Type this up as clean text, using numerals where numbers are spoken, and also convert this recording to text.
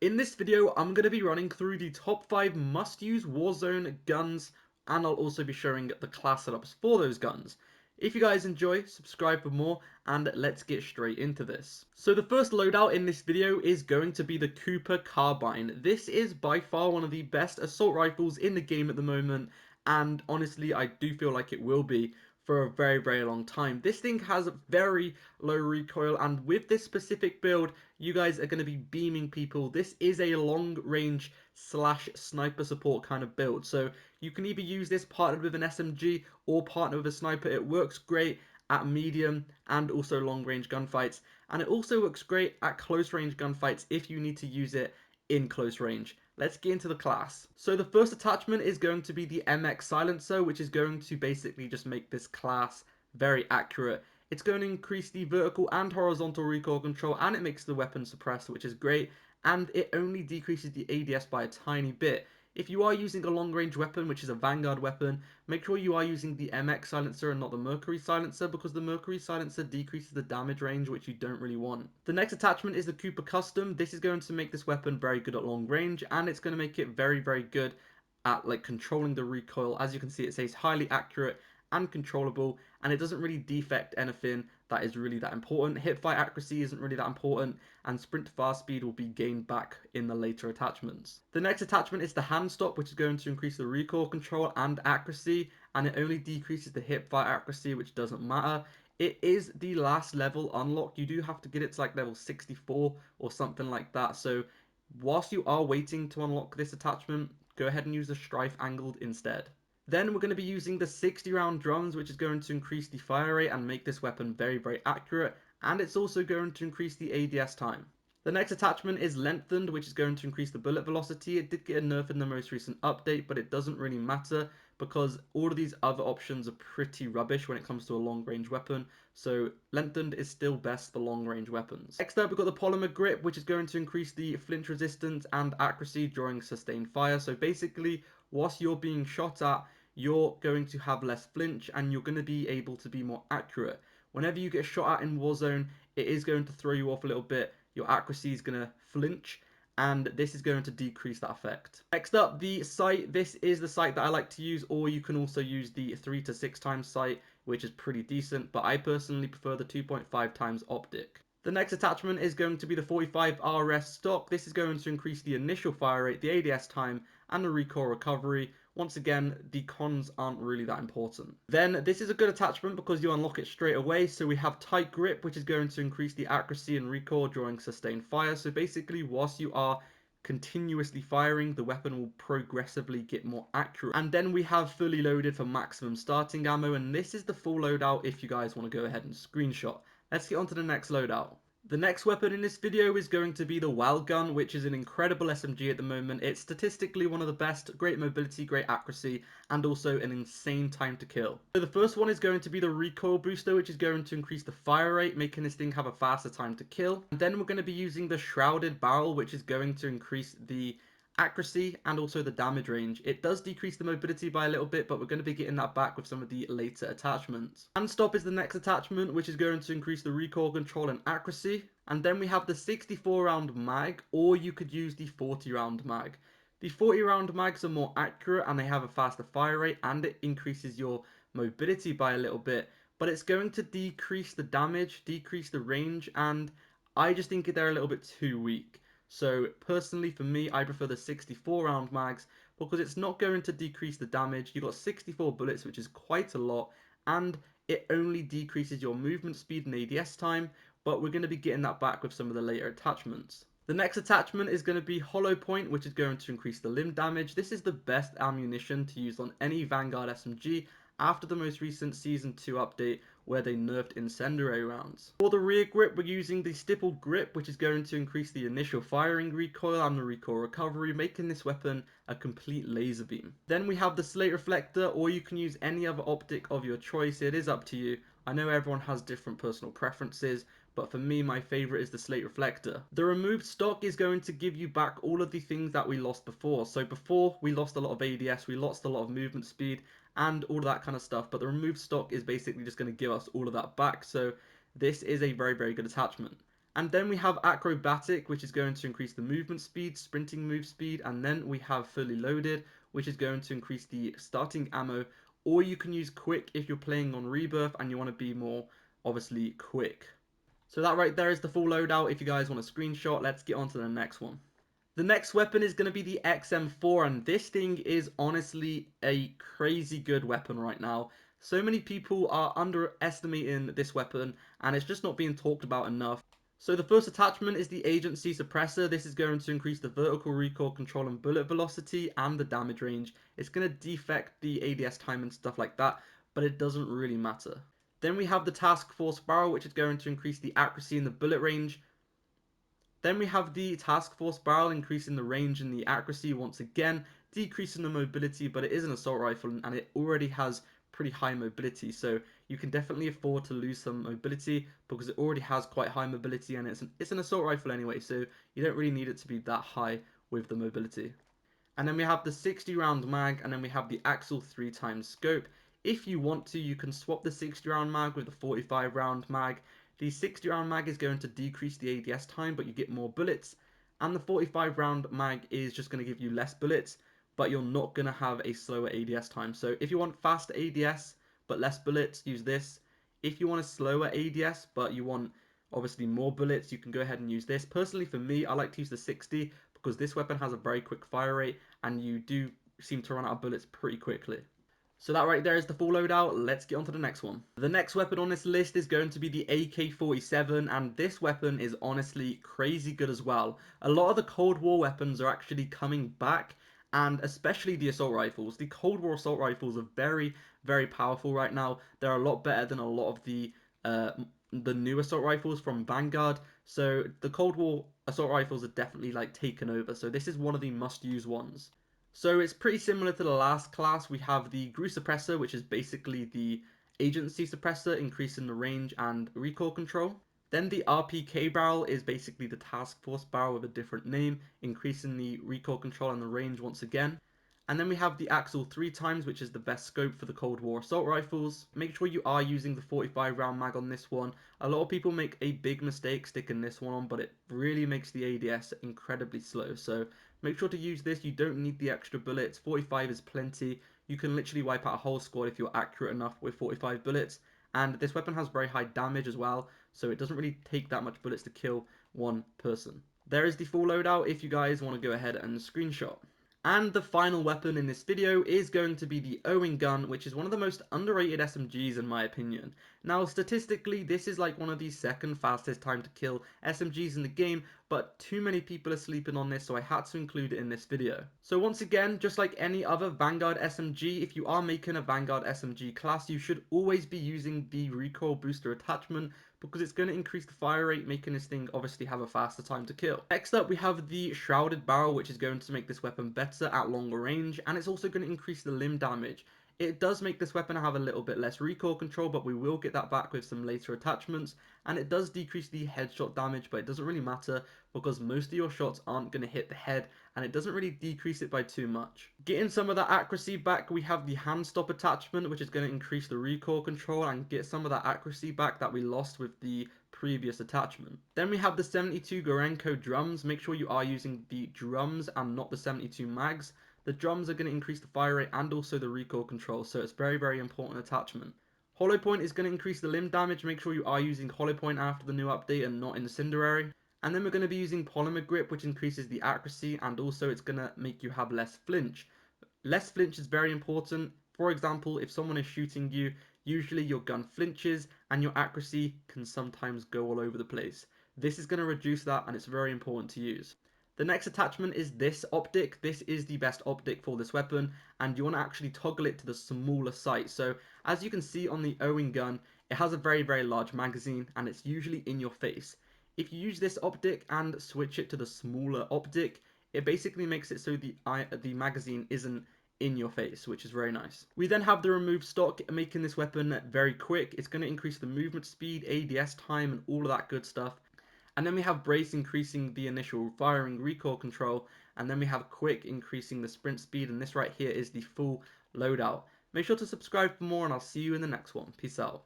In this video, I'm going to be running through the top 5 must-use Warzone guns, and I'll also be showing the class setups for those guns. If you guys enjoy, subscribe for more, and let's get straight into this. So the first loadout in this video is going to be the Cooper Carbine. This is by far one of the best assault rifles in the game at the moment, and honestly, I do feel like it will be for a very long time. This thing has very low recoil, and with this specific build, you guys are going to be beaming people. This is a long range slash sniper support kind of build, so you can either use this partnered with an SMG or partner with a sniper. It works great at medium and also long range gunfights, and it also works great at close range gunfights if you need to use it in close range. Let's get into the class. So the first attachment is going to be the MX silencer, which is going to basically just make this class very accurate. It's going to increase the vertical and horizontal recoil control, and it makes the weapon suppressed, which is great, and it only decreases the ADS by a tiny bit. If you are using a long range weapon, which is a Vanguard weapon, make sure you are using the MX silencer and not the Mercury silencer, because the Mercury silencer decreases the damage range, which you don't really want. The next attachment is the Cooper Custom. This is going to make this weapon very good at long range, and it's going to make it very good at like controlling the recoil. As you can see, it says highly accurate and controllable, and it doesn't really defect anything that is really that important. Hipfire accuracy isn't really that important, and sprint to fast speed will be gained back in the later attachments. The next attachment is the hand stop, which is going to increase the recoil control and accuracy, and it only decreases the hipfire accuracy, which doesn't matter. It is the last level unlock. You do have to get it to like level 64 or something like that, so whilst you are waiting to unlock this attachment, go ahead and use the Strife Angled instead. Then we're going to be using the 60 round drums, which is going to increase the fire rate and make this weapon very accurate, and it's also going to increase the ADS time. The next attachment is lengthened, which is going to increase the bullet velocity. It did get a nerf in the most recent update, but it doesn't really matter because all of these other options are pretty rubbish when it comes to a long range weapon, so lengthened is still best for long range weapons. Next up, we've got the polymer grip, which is going to increase the flinch resistance and accuracy during sustained fire. So basically, whilst you're being shot at, you're going to have less flinch and you're going to be able to be more accurate. Whenever you get shot at in Warzone, it is going to throw you off a little bit. Your accuracy is going to flinch, and this is going to decrease that effect. Next up, the sight. This is the sight that I like to use, or you can also use the 3 to 6 times sight, which is pretty decent, but I personally prefer the 2.5 times optic. The next attachment is going to be the 45 RS stock. This is going to increase the initial fire rate, the ADS time, and the recoil recovery. Once again, the cons aren't really that important. Then this is a good attachment because you unlock it straight away. So we have tight grip, which is going to increase the accuracy and recoil during sustained fire. So basically, whilst you are continuously firing, the weapon will progressively get more accurate. And then we have fully loaded for maximum starting ammo, and this is the full loadout if you guys want to go ahead and screenshot. Let's get on to the next loadout. The next weapon in this video is going to be the WELGUN, which is an incredible SMG at the moment. It's statistically one of the best, great mobility, great accuracy, and also an insane time to kill. So the first one is going to be the recoil booster, which is going to increase the fire rate, making this thing have a faster time to kill. And then we're going to be using the shrouded barrel, which is going to increase the accuracy and also the damage range. It does decrease the mobility by a little bit, but we're going to be getting that back with some of the later attachments. Hand stop is the next attachment, which is going to increase the recoil control and accuracy. And then we have the 64 round mag, or you could use the 40 round mag. The 40 round mags are more accurate and they have a faster fire rate, and it increases your mobility by a little bit, but it's going to decrease the damage, decrease the range, and I just think they're a little bit too weak. So personally for me, I prefer the 64 round mags because it's not going to decrease the damage. You've got 64 bullets, which is quite a lot, and it only decreases your movement speed and ADS time, but we're going to be getting that back with some of the later attachments. The next attachment is going to be hollow point, which is going to increase the limb damage. This is the best ammunition to use on any Vanguard SMG after the most recent Season 2 update where they nerfed incendiary rounds. For the rear grip, we're using the stippled grip, which is going to increase the initial firing recoil and the recoil recovery, making this weapon a complete laser beam. Then we have the slate reflector, or you can use any other optic of your choice. It is up to you. I know everyone has different personal preferences, but for me, my favorite is the slate reflector. The removed stock is going to give you back all of the things that we lost before. So before, we lost a lot of ADS, we lost a lot of movement speed, and all of that kind of stuff, but the removed stock is basically just going to give us all of that back. So this is a very good attachment. And then we have acrobatic, which is going to increase the movement speed, sprinting move speed, and then we have fully loaded, which is going to increase the starting ammo, or you can use quick if you're playing on rebirth and you want to be more, obviously, quick. So that right there is the full loadout. If you guys want a screenshot, let's get on to the next one. The next weapon is going to be the XM4, and this thing is honestly a crazy good weapon right now. So many people are underestimating this weapon, and it's just not being talked about enough. So the first attachment is the Agency Suppressor. This is going to increase the vertical recoil control and bullet velocity and the damage range. It's going to defect the ADS time and stuff like that, but it doesn't really matter. Then we have the Task Force Barrel, which is going to increase the accuracy and the bullet range. Then we have the Task Force Barrel, increasing the range and the accuracy once again, decreasing the mobility, but it is an assault rifle and it already has pretty high mobility, so you can definitely afford to lose some mobility because it already has quite high mobility, and it's an assault rifle anyway, so you don't really need it to be that high with the mobility. And then we have the 60 round mag, and then we have the Axle 3x scope. If you want to, you can swap the 60 round mag with the 45 round mag. The 60 round mag is going to decrease the ADS time, but you get more bullets. And the 45 round mag is just going to give you less bullets, but you're not going to have a slower ADS time. So if you want faster ADS, but less bullets, use this. If you want a slower ADS, but you want obviously more bullets, you can go ahead and use this. Personally, for me, I like to use the 60 because this weapon has a very quick fire rate and you do seem to run out of bullets pretty quickly. So that right there is the full loadout. Let's get on to the next one. The next weapon on this list is going to be the AK-47, and this weapon is honestly crazy good as well. A lot of the Cold War weapons are actually coming back, and especially the assault rifles. The Cold War assault rifles are very, very powerful right now. They're a lot better than a lot of uh, the new assault rifles from Vanguard. So the Cold War assault rifles are definitely like taken over. So this is one of the must-use ones. So it's pretty similar to the last class. We have the GRU suppressor, which is basically the agency suppressor, increasing the range and recoil control. Then the RPK barrel is basically the task force barrel with a different name, increasing the recoil control and the range once again. And then we have the Axle 3x, which is the best scope for the Cold War assault rifles. Make sure you are using the 45 round mag on this one. A lot of people make a big mistake sticking this one on, but it really makes the ADS incredibly slow. So make sure to use this. You don't need the extra bullets. 45 is plenty. You can literally wipe out a whole squad if you're accurate enough with 45 bullets. And this weapon has very high damage as well, so it doesn't really take that much bullets to kill one person. There is the full loadout if you guys want to go ahead and screenshot. And the final weapon in this video is going to be the Owen gun, which is one of the most underrated SMGs in my opinion. Now statistically, this is like one of the second fastest time to kill SMGs in the game, but too many people are sleeping on this, so I had to include it in this video. So once again, just like any other Vanguard SMG, if you are making a Vanguard SMG class, you should always be using the recoil booster attachment, because it's going to increase the fire rate, making this thing obviously have a faster time to kill. Next up, we have the Shrouded Barrel, which is going to make this weapon better at longer range, and it's also going to increase the limb damage. It does make this weapon have a little bit less recoil control, but we will get that back with some later attachments, and it does decrease the headshot damage, but it doesn't really matter because most of your shots aren't going to hit the head, and it doesn't really decrease it by too much. Getting some of that accuracy back, we have the hand stop attachment, which is going to increase the recoil control and get some of that accuracy back that we lost with the previous attachment. Then we have the 72 Gorenko drums. Make sure you are using the drums and not the 72 mags. The drums are going to increase the fire rate and also the recoil control, so it's very, very important attachment. Hollow point is going to increase the limb damage. Make sure you are using hollow point after the new update and not incendiary. And then we're going to be using polymer grip, which increases the accuracy, and also it's going to make you have less flinch. Less flinch is very important. For example, if someone is shooting you, usually your gun flinches and your accuracy can sometimes go all over the place. This is going to reduce that, and it's very important to use. The next attachment is this optic. This is the best optic for this weapon, and you want to actually toggle it to the smaller sight. So as you can see on the Owen gun, it has a very, very large magazine, and it's usually in your face. If you use this optic and switch it to the smaller optic, it basically makes it so the magazine isn't in your face, which is very nice. We then have the remove stock, making this weapon very quick. It's going to increase the movement speed, ADS time, and all of that good stuff. And then we have brace, increasing the initial firing recoil control, and then we have quick, increasing the sprint speed, and this right here is the full loadout. Make sure to subscribe for more, and I'll see you in the next one. Peace out.